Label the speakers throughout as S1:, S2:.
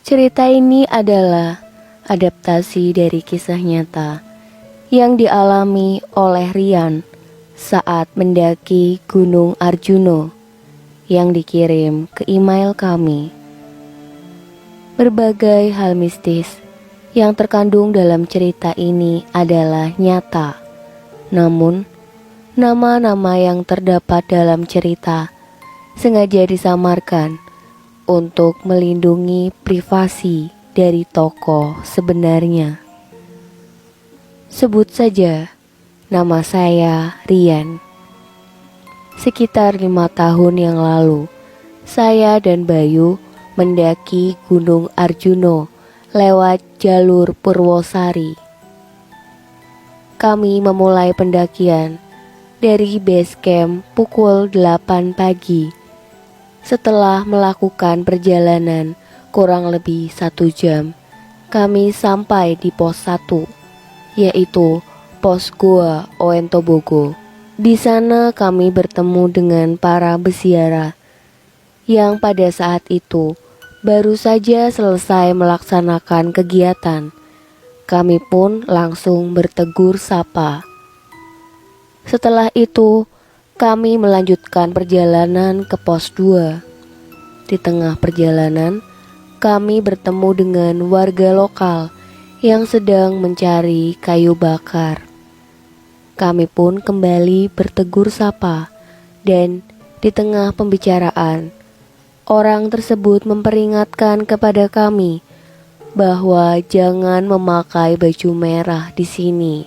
S1: Cerita ini adalah adaptasi dari kisah nyata yang dialami oleh Rian saat mendaki Gunung Arjuno yang dikirim ke email kami. Berbagai hal mistis yang terkandung dalam cerita ini adalah nyata. Namun, nama-nama yang terdapat dalam cerita sengaja disamarkan untuk melindungi privasi dari tokoh sebenarnya. Sebut saja nama saya Rian. Sekitar 5 tahun yang lalu, saya dan Bayu mendaki Gunung Arjuno lewat jalur Purwosari. Kami memulai pendakian dari base camp pukul 8 pagi. Setelah melakukan perjalanan kurang lebih 1 jam, kami sampai di pos 1, yaitu pos Goa Oentobogo. Di sana kami bertemu dengan para besiara yang pada saat itu baru saja selesai melaksanakan kegiatan. Kami pun langsung bertegur sapa. Setelah itu, kami melanjutkan perjalanan ke pos 2. Di tengah perjalanan, kami bertemu dengan warga lokal yang sedang mencari kayu bakar. Kami pun kembali bertegur sapa, dan di tengah pembicaraan, orang tersebut memperingatkan kepada kami bahwa jangan memakai baju merah di sini.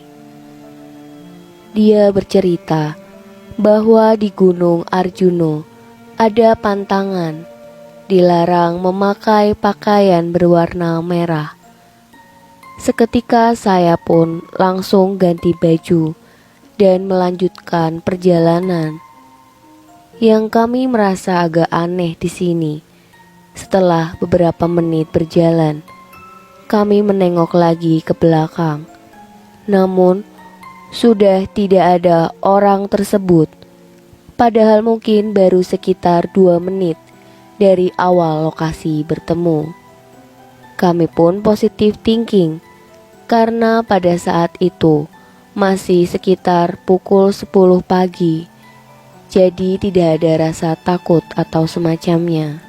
S1: Dia bercerita bahwa di Gunung Arjuno ada pantangan, dilarang memakai pakaian berwarna merah. Seketika saya pun langsung ganti baju dan melanjutkan perjalanan. Yang kami merasa agak aneh di sini, setelah beberapa menit berjalan, kami menengok lagi ke belakang. Namun, sudah tidak ada orang tersebut. Padahal mungkin baru sekitar 2 menit dari awal lokasi bertemu. Kami pun positive thinking, karena pada saat itu masih sekitar pukul 10 pagi. Jadi tidak ada rasa takut atau semacamnya.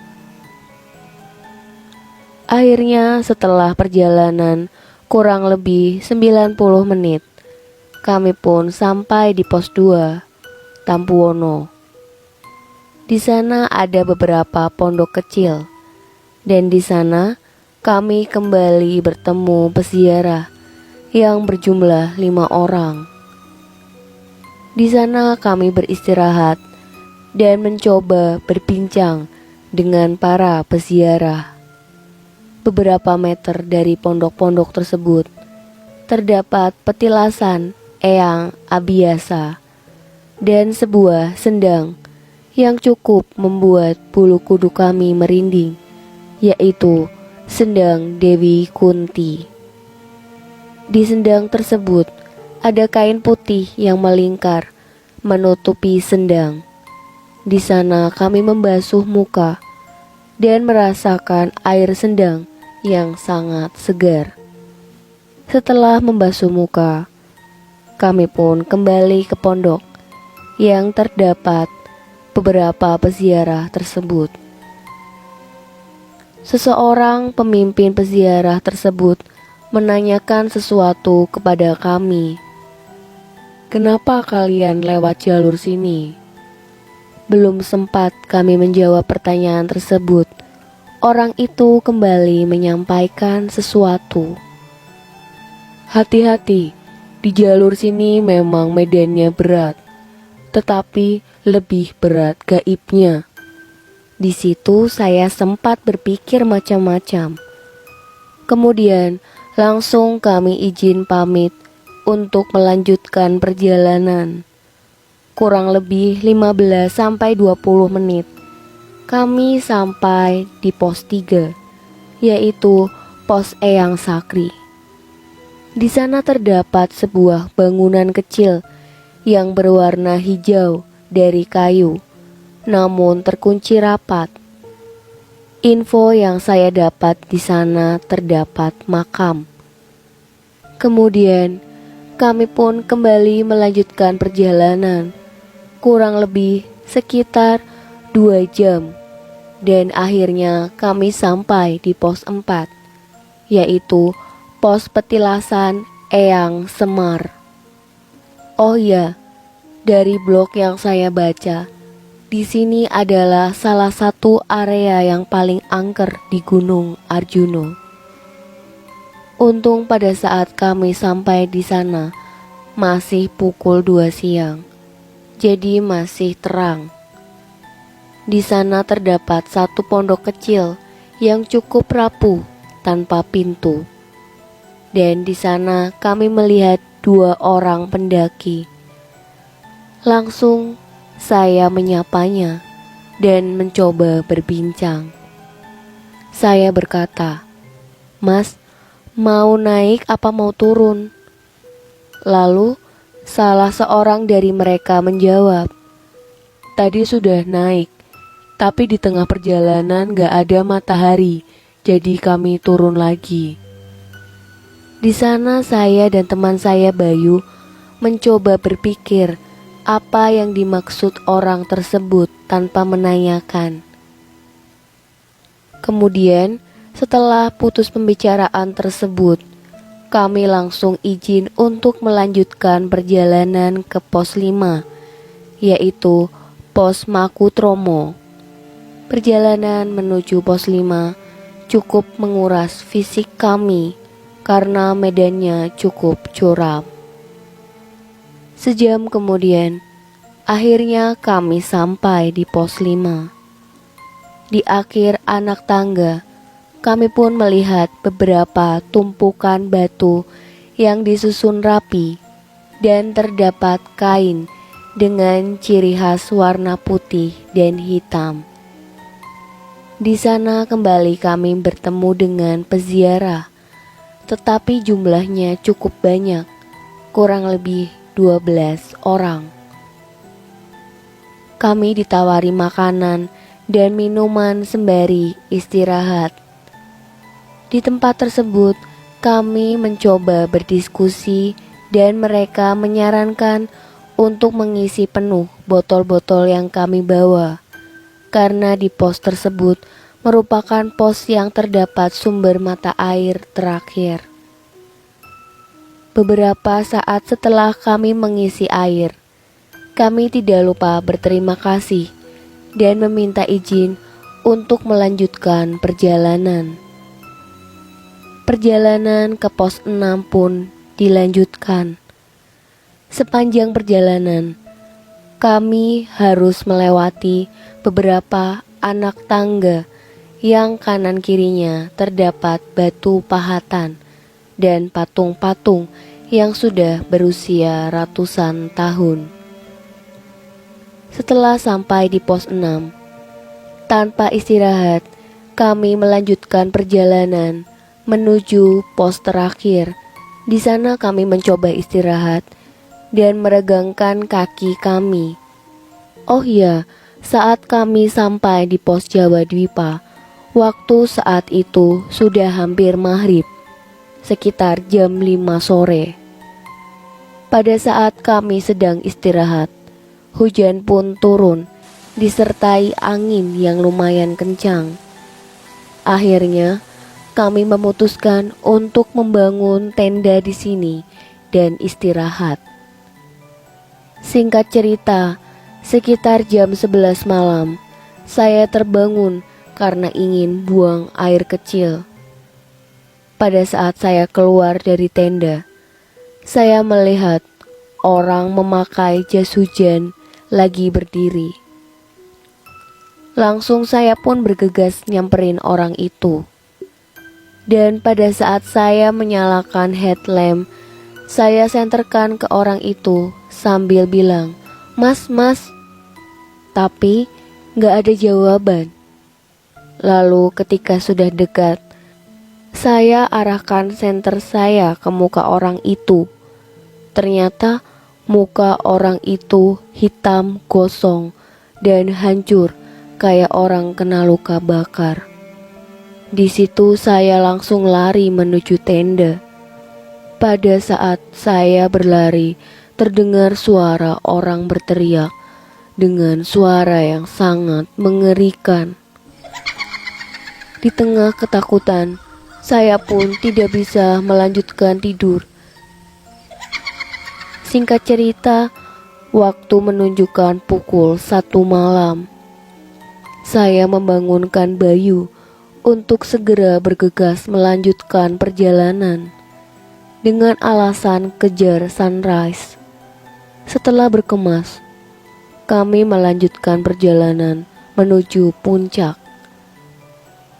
S1: Akhirnya setelah perjalanan kurang lebih 90 menit, kami pun sampai di pos 2, Tampuwono. Di sana ada beberapa pondok kecil, dan di sana kami kembali bertemu peziarah yang berjumlah 5 orang. Di sana kami beristirahat dan mencoba berbincang dengan para peziarah. Beberapa meter dari pondok-pondok tersebut terdapat petilasan Eyang Abiasa dan sebuah sendang yang cukup membuat bulu kuduk kami merinding, yaitu sendang Dewi Kunti. Di sendang tersebut ada kain putih yang melingkar menutupi sendang. Di sana kami membasuh muka dan merasakan air sendang yang sangat segar. Setelah membasuh muka, kami pun kembali ke pondok yang terdapat beberapa peziarah tersebut. Seseorang pemimpin peziarah tersebut menanyakan sesuatu kepada kami. "Kenapa kalian lewat jalur sini?" Belum sempat kami menjawab pertanyaan tersebut, orang itu kembali menyampaikan sesuatu. "Hati-hati, di jalur sini memang medannya berat, tetapi lebih berat gaibnya." Di situ saya sempat berpikir macam-macam. Kemudian langsung kami izin pamit untuk melanjutkan perjalanan. Kurang lebih 15-20 menit kami sampai di pos 3, yaitu pos Eyang Sakri. Di sana terdapat sebuah bangunan kecil yang berwarna hijau dari kayu, namun terkunci rapat. Info yang saya dapat di sana terdapat makam. Kemudian kami pun kembali melanjutkan perjalanan, kurang lebih sekitar 2 jam. Dan akhirnya kami sampai di pos 4, yaitu pos petilasan Eyang Semar. Oh ya, dari blog yang saya baca, di sini adalah salah satu area yang paling angker di Gunung Arjuno. Untung pada saat kami sampai di sana masih pukul 2 siang, jadi masih terang. Di sana terdapat satu pondok kecil yang cukup rapuh tanpa pintu. Dan di sana kami melihat 2 orang pendaki. Langsung saya menyapanya dan mencoba berbincang. Saya berkata, "Mas, mau naik apa mau turun?" Lalu salah seorang dari mereka menjawab, "Tadi sudah naik, tapi di tengah perjalanan gak ada matahari, jadi kami turun lagi." Di sana saya dan teman saya Bayu mencoba berpikir apa yang dimaksud orang tersebut tanpa menanyakan. Kemudian setelah putus pembicaraan tersebut, kami langsung izin untuk melanjutkan perjalanan ke pos 5, yaitu pos Makutromo. Perjalanan menuju pos 5 cukup menguras fisik kami karena medannya cukup curam. Sejam kemudian, akhirnya kami sampai di pos 5. Di akhir anak tangga, kami pun melihat beberapa tumpukan batu yang disusun rapi dan terdapat kain dengan ciri khas warna putih dan hitam. Di sana kembali kami bertemu dengan peziarah, tetapi jumlahnya cukup banyak, kurang lebih 12 orang. Kami ditawari makanan dan minuman sembari istirahat. Di tempat tersebut, kami mencoba berdiskusi dan mereka menyarankan untuk mengisi penuh botol-botol yang kami bawa, karena di pos tersebut merupakan pos yang terdapat sumber mata air terakhir. Beberapa saat setelah kami mengisi air, kami tidak lupa berterima kasih dan meminta izin untuk melanjutkan perjalanan. Perjalanan ke pos 6 pun dilanjutkan. Sepanjang perjalanan, kami harus melewati beberapa anak tangga yang kanan kirinya terdapat batu pahatan dan patung-patung yang sudah berusia ratusan tahun. Setelah sampai di pos 6, tanpa istirahat, kami melanjutkan perjalanan menuju pos terakhir. Di sana kami mencoba istirahat dan meregangkan kaki kami. Oh iya, saat kami sampai di pos Jawa Dwipa, waktu saat itu sudah hampir maghrib, sekitar jam 5 sore. Pada saat kami sedang istirahat, hujan pun turun, disertai angin yang lumayan kencang. Akhirnya, kami memutuskan untuk membangun tenda di sini dan istirahat. Singkat cerita, sekitar jam 11 malam, saya terbangun karena ingin buang air kecil. Pada saat saya keluar dari tenda, saya melihat orang memakai jas hujan lagi berdiri. Langsung saya pun bergegas nyamperin orang itu. Dan pada saat saya menyalakan headlamp, saya senterkan ke orang itu sambil bilang, "Mas, mas." Tapi gak ada jawaban. Lalu ketika sudah dekat, saya arahkan senter saya ke muka orang itu. Ternyata muka orang itu hitam gosong dan hancur kayak orang kena luka bakar. Di situ saya langsung lari menuju tenda. Pada saat saya berlari, terdengar suara orang berteriak dengan suara yang sangat mengerikan. Di tengah ketakutan, saya pun tidak bisa melanjutkan tidur. Singkat cerita, waktu menunjukkan pukul 1 malam. Saya membangunkan Bayu untuk segera bergegas melanjutkan perjalanan dengan alasan kejar sunrise. Setelah berkemas, kami melanjutkan perjalanan menuju puncak.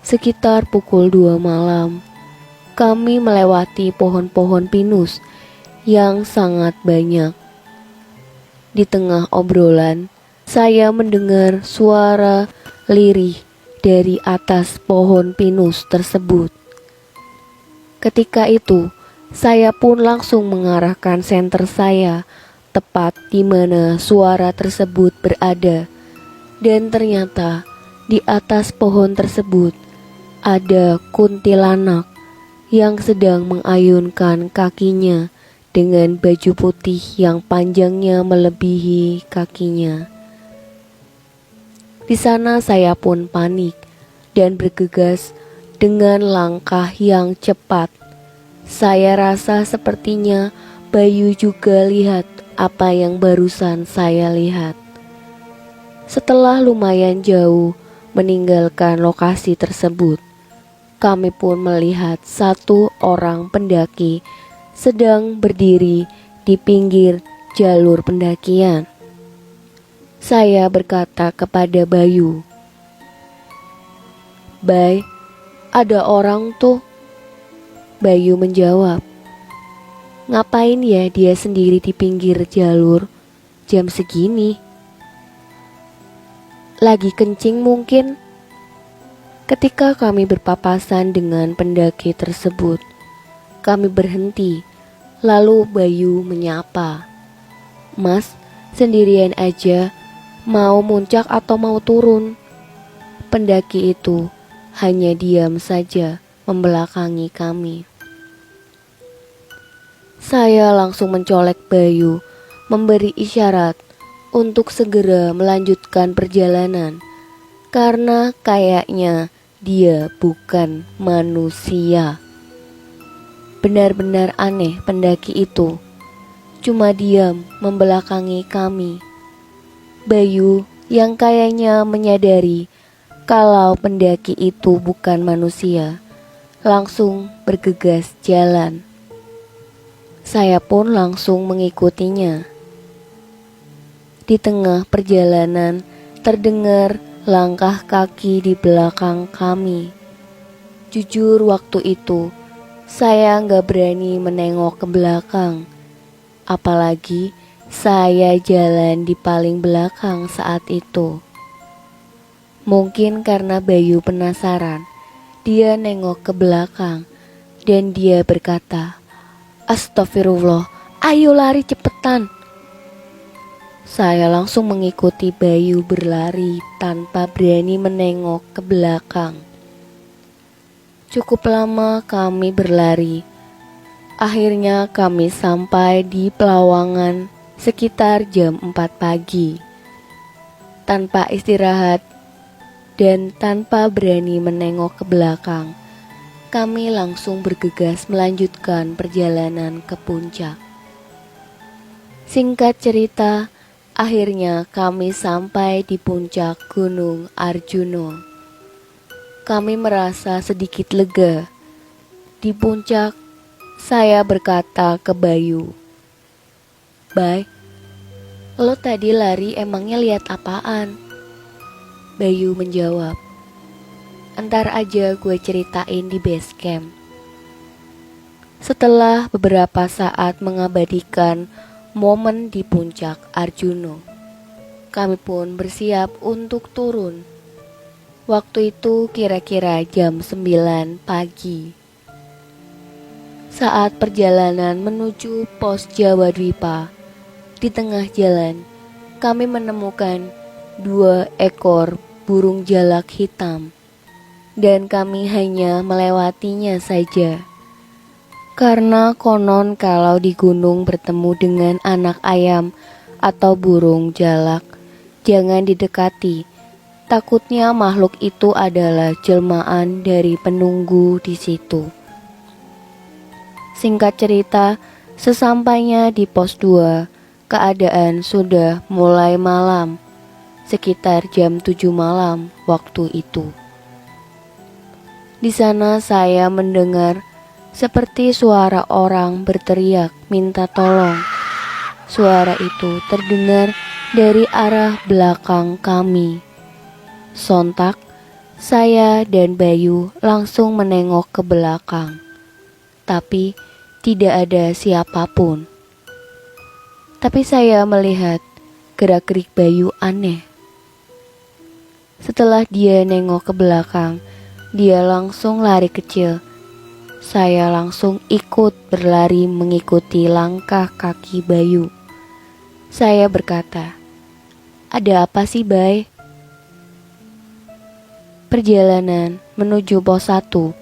S1: Sekitar pukul 2 malam, kami melewati pohon-pohon pinus yang sangat banyak. Di tengah obrolan, saya mendengar suara lirih dari atas pohon pinus tersebut. Ketika itu, saya pun langsung mengarahkan senter saya tepat di mana suara tersebut berada. Dan ternyata di atas pohon tersebut ada kuntilanak yang sedang mengayunkan kakinya dengan baju putih yang panjangnya melebihi kakinya. Di sana saya pun panik dan bergegas dengan langkah yang cepat. Saya rasa sepertinya Bayu juga lihat apa yang barusan saya lihat. Setelah lumayan jauh meninggalkan lokasi tersebut, kami pun melihat satu orang pendaki sedang berdiri di pinggir jalur pendakian. Saya berkata kepada Bayu, "Bay, ada orang tuh." Bayu menjawab, "Ngapain ya dia sendiri di pinggir jalur jam segini? Lagi kencing mungkin." Ketika kami berpapasan dengan pendaki tersebut, kami berhenti. Lalu Bayu menyapa, "Mas, sendirian aja? Mau muncak atau mau turun?" Pendaki itu hanya diam saja membelakangi kami. Saya langsung mencolek Bayu, memberi isyarat untuk segera melanjutkan perjalanan, karena kayaknya dia bukan manusia. Benar-benar aneh pendaki itu, cuma diam membelakangi kami. Bayu yang kayaknya menyadari kalau pendaki itu bukan manusia, langsung bergegas jalan. Saya pun langsung mengikutinya. Di tengah perjalanan terdengar langkah kaki di belakang kami. Jujur waktu itu saya nggak berani menengok ke belakang, apalagi saya jalan di paling belakang saat itu. Mungkin karena Bayu penasaran, dia nengok ke belakang dan dia berkata, "Astagfirullah, ayo lari cepetan." Saya langsung mengikuti Bayu berlari tanpa berani menengok ke belakang. Cukup lama kami berlari. Akhirnya kami sampai di Pelawangan sekitar jam 4 pagi. Tanpa istirahat dan tanpa berani menengok ke belakang, kami langsung bergegas melanjutkan perjalanan ke puncak. Singkat cerita, akhirnya kami sampai di puncak Gunung Arjuno. Kami merasa sedikit lega. Di puncak, saya berkata ke Bayu, "Bay, lo tadi lari emangnya lihat apaan?" Bayu menjawab, "Entar aja gue ceritain di base camp." Setelah beberapa saat mengabadikan momen di puncak Arjuno, kami pun bersiap untuk turun. Waktu itu kira-kira jam 9 pagi. Saat perjalanan menuju pos Jawa Dwipa, di tengah jalan kami menemukan 2 ekor burung jalak hitam. dan kami hanya melewatinya saja. Karena konon kalau di gunung bertemu dengan anak ayam atau burung jalak, jangan didekati. Takutnya makhluk itu adalah jelmaan dari penunggu di situ. Singkat cerita, sesampainya di pos 2, keadaan sudah mulai malam, sekitar jam 7 malam waktu itu. Di sana saya mendengar seperti suara orang berteriak minta tolong. Suara itu terdengar dari arah belakang kami. Sontak, saya dan Bayu langsung menengok ke belakang. Tapi tidak ada siapapun. Tapi saya melihat gerak-gerik Bayu aneh. Setelah dia nengok ke belakang, dia langsung lari kecil. Saya langsung ikut berlari mengikuti langkah kaki Bayu. Saya berkata, "Ada apa sih, Bay?" Perjalanan menuju pos 1,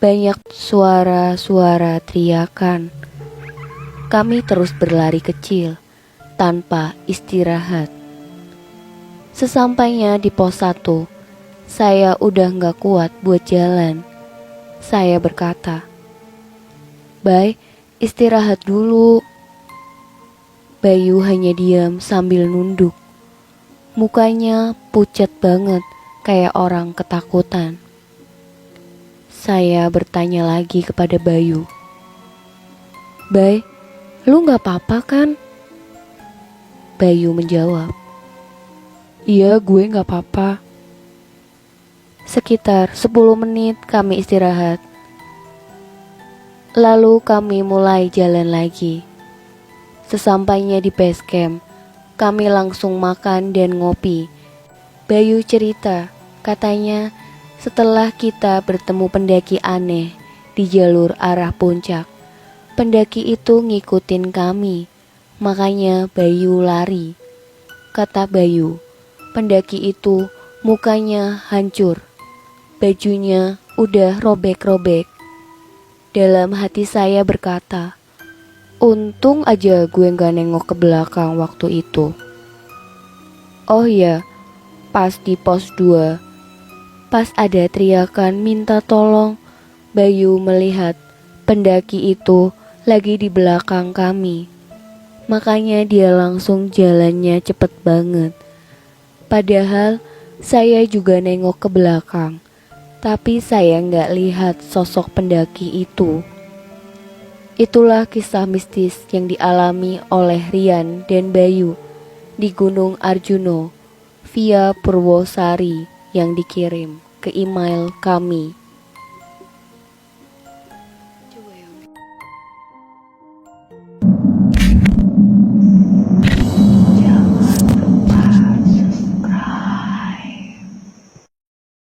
S1: banyak suara-suara teriakan. Kami terus berlari kecil, tanpa istirahat. Sesampainya di pos 1, saya udah gak kuat buat jalan. Saya berkata, "Bay, istirahat dulu." Bayu hanya diam sambil nunduk. Mukanya pucat banget, kayak orang ketakutan. Saya bertanya lagi kepada Bayu, "Bay, lu gak apa-apa kan?" Bayu menjawab, "Iya, gue gak apa-apa." Sekitar 10 menit kami istirahat. Lalu kami mulai jalan lagi. Sesampainya di base camp, kami langsung makan dan ngopi. Bayu cerita, katanya setelah kita bertemu pendaki aneh di jalur arah puncak, pendaki itu ngikutin kami, makanya Bayu lari. Kata Bayu, pendaki itu mukanya hancur, bajunya udah robek-robek. Dalam hati saya berkata, untung aja gue gak nengok ke belakang waktu itu. Oh ya, pas di pos 2, pas ada teriakan minta tolong, Bayu melihat pendaki itu lagi di belakang kami. Makanya dia langsung jalannya cepet banget. Padahal saya juga nengok ke belakang, tapi saya gak lihat sosok pendaki itu. Itulah kisah mistis yang dialami oleh Rian dan Bayu di Gunung Arjuno via Purwosari yang dikirim ke email kami.